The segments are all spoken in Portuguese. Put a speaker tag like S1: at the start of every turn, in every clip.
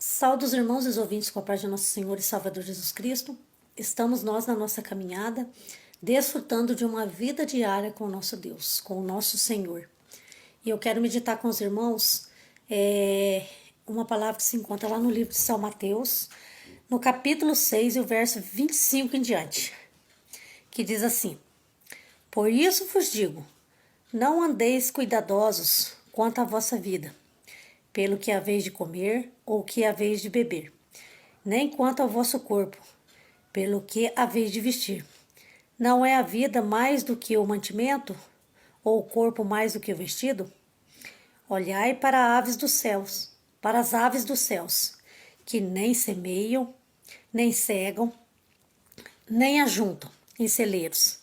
S1: Saúde os irmãos e os ouvintes com a paz de nosso Senhor e Salvador Jesus Cristo. Estamos nós na nossa caminhada, desfrutando de uma vida diária com o nosso Deus, com o nosso Senhor. E eu quero meditar com os irmãos uma palavra que se encontra lá no livro de São Mateus, no capítulo 6 e o verso 25 em diante, que diz assim: Por isso vos digo, não andeis cuidadosos quanto à vossa vida, pelo que haveis de comer ou que haveis de beber, nem quanto ao vosso corpo, pelo que haveis de vestir. Não é a vida mais do que o mantimento, ou o corpo mais do que o vestido? Olhai para aves dos céus, para as aves dos céus, que nem semeiam, nem cegam, nem ajuntam em celeiros,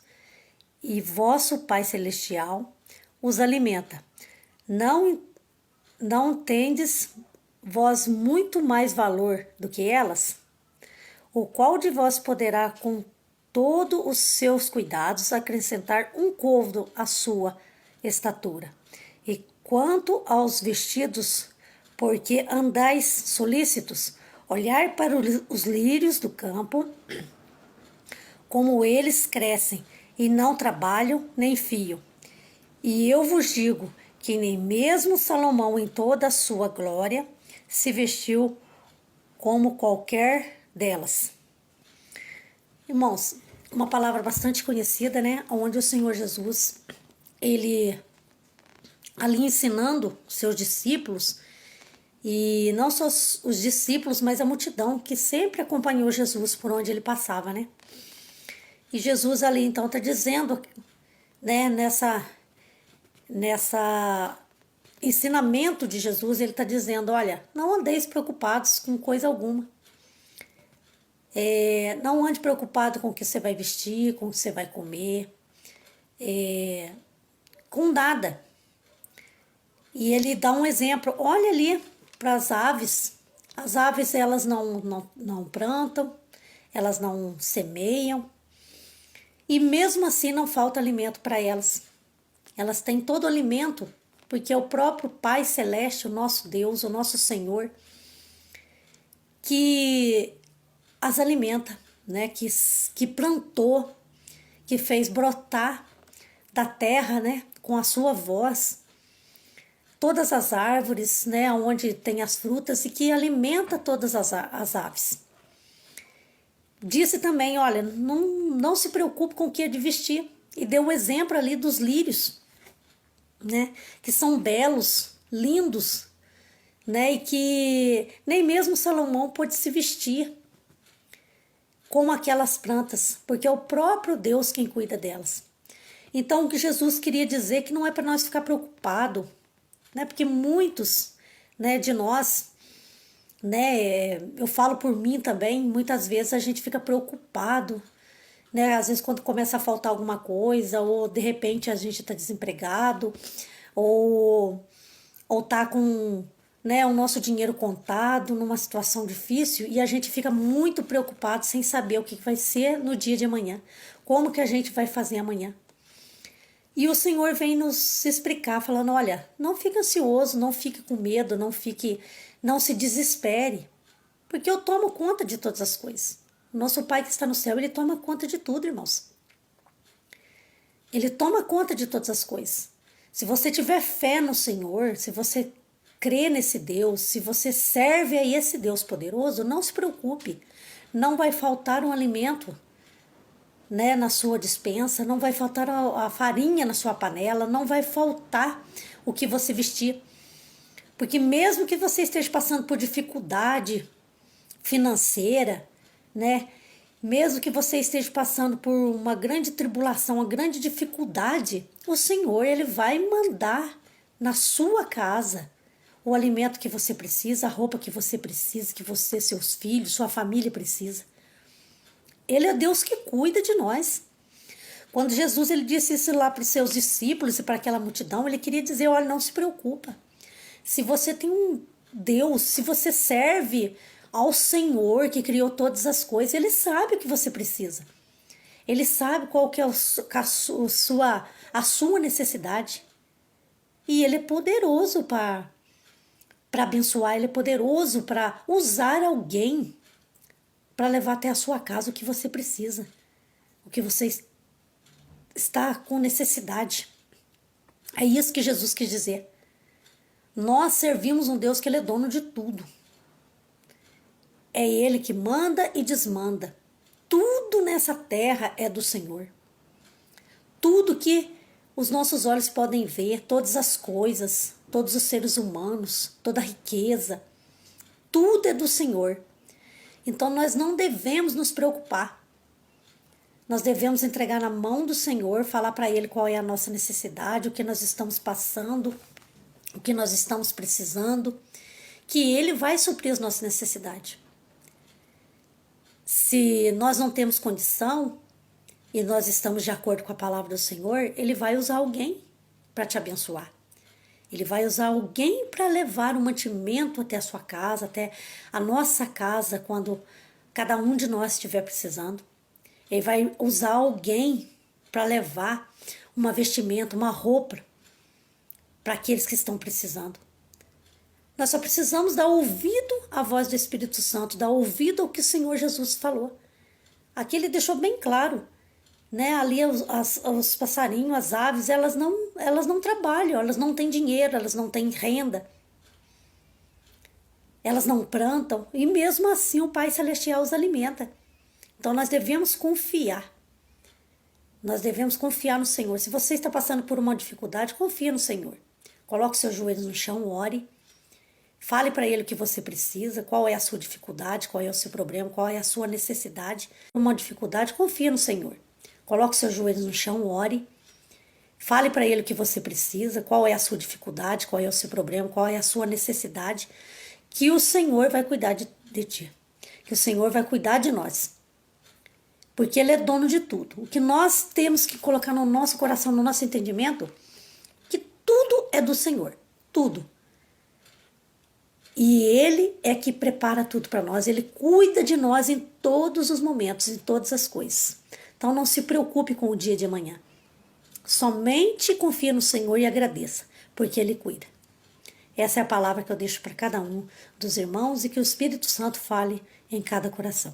S1: e vosso Pai Celestial os alimenta. Não tendes vós muito mais valor do que elas? O qual de vós poderá, com todos os seus cuidados, acrescentar um côvado à sua estatura? E quanto aos vestidos, porque andais solícitos, olhai para os lírios do campo, como eles crescem, e não trabalham nem fiam. E eu vos digo que nem mesmo Salomão, em toda a sua glória, se vestiu como qualquer delas. Irmãos, uma palavra bastante conhecida, né? Onde o Senhor Jesus, ele ali ensinando seus discípulos, e não só os discípulos, mas a multidão que sempre acompanhou Jesus por onde ele passava, né? E Jesus ali então está dizendo, né, nessa ensinamento de Jesus, ele está dizendo: olha, não andeis preocupados com coisa alguma. Não ande preocupado com o que você vai vestir, com o que você vai comer, com nada. E ele dá um exemplo: olha ali para as aves. As aves, elas não plantam, elas não semeiam, e mesmo assim não falta alimento para elas. Elas têm todo o alimento, porque é o próprio Pai Celeste, o nosso Deus, o nosso Senhor, que as alimenta, né? Que plantou, que fez brotar da terra, né? Com a sua voz, todas as árvores, né? Onde tem as frutas, e que alimenta todas as aves. Disse também: olha, não se preocupe com o que é de vestir. E deu o exemplo ali dos lírios, né, que são belos, lindos, né, e que nem mesmo Salomão pôde se vestir como aquelas plantas, porque é o próprio Deus quem cuida delas. Então, o que Jesus queria dizer é que não é para nós ficar preocupado, né, porque muitos, né, de nós, né, eu falo por mim também, muitas vezes a gente fica preocupado, né? Às vezes quando começa a faltar alguma coisa, ou de repente a gente está desempregado, ou tá com, né, o nosso dinheiro contado numa situação difícil, e a gente fica muito preocupado sem saber o que vai ser no dia de amanhã, como que a gente vai fazer amanhã. E o Senhor vem nos explicar, falando: olha, não fique ansioso, não fique com medo, não se desespere, porque eu tomo conta de todas as coisas. Nosso Pai que está no céu, ele toma conta de tudo, irmãos. Ele toma conta de todas as coisas. Se você tiver fé no Senhor, se você crê nesse Deus, se você serve a esse Deus poderoso, não se preocupe. Não vai faltar um alimento, né, na sua despensa, não vai faltar a farinha na sua panela, não vai faltar o que você vestir. Porque mesmo que você esteja passando por dificuldade financeira, né? Mesmo que você esteja passando por uma grande tribulação, uma grande dificuldade, o Senhor, ele vai mandar na sua casa o alimento que você precisa, a roupa que você precisa, que você, seus filhos, sua família precisa. Ele é Deus que cuida de nós. Quando Jesus ele disse isso lá para os seus discípulos e para aquela multidão, ele queria dizer: olha, não se preocupa. Se você tem um Deus, se você serve ao Senhor que criou todas as coisas, ele sabe o que você precisa. Ele sabe qual que é a sua necessidade. E ele é poderoso para para abençoar, Ele é poderoso para usar alguém para levar até a sua casa o que você precisa, o que você está com necessidade. É isso que Jesus quis dizer. Nós servimos um Deus que Ele é dono de tudo. É Ele que manda e desmanda. Tudo nessa terra é do Senhor. Tudo que os nossos olhos podem ver, todas as coisas, todos os seres humanos, toda a riqueza, tudo é do Senhor. Então nós não devemos nos preocupar. Nós devemos entregar na mão do Senhor, falar para Ele qual é a nossa necessidade, o que nós estamos passando, o que nós estamos precisando, que Ele vai suprir as nossas necessidades. Se nós não temos condição e nós estamos de acordo com a palavra do Senhor, Ele vai usar alguém para te abençoar. Ele vai usar alguém para levar o mantimento até a sua casa, até a nossa casa, quando cada um de nós estiver precisando. Ele vai usar alguém para levar uma vestimenta, uma roupa para aqueles que estão precisando. Nós só precisamos dar ouvido à voz do Espírito Santo, dar ouvido ao que o Senhor Jesus falou. Aqui ele deixou bem claro, né? Ali os passarinhos, as aves, elas não trabalham, elas não têm dinheiro, elas não têm renda, elas não plantam, e mesmo assim o Pai Celestial os alimenta. Então nós devemos confiar. Nós devemos confiar no Senhor. Se você está passando por uma dificuldade, confia no Senhor. Coloque seus joelhos no chão, ore. Fale para Ele o que você precisa, qual é a sua dificuldade, qual é o seu problema, qual é a sua necessidade. Uma dificuldade, confia no Senhor. Coloque seus joelhos no chão, ore. Fale para Ele o que você precisa, qual é a sua dificuldade, qual é o seu problema, qual é a sua necessidade, que o Senhor vai cuidar de ti. Que o Senhor vai cuidar de nós. Porque Ele é dono de tudo. O que nós temos que colocar no nosso coração, no nosso entendimento, que tudo é do Senhor. Tudo. E Ele é que prepara tudo para nós. Ele cuida de nós em todos os momentos, em todas as coisas. Então não se preocupe com o dia de amanhã. Somente confie no Senhor e agradeça, porque Ele cuida. Essa é a palavra que eu deixo para cada um dos irmãos e que o Espírito Santo fale em cada coração.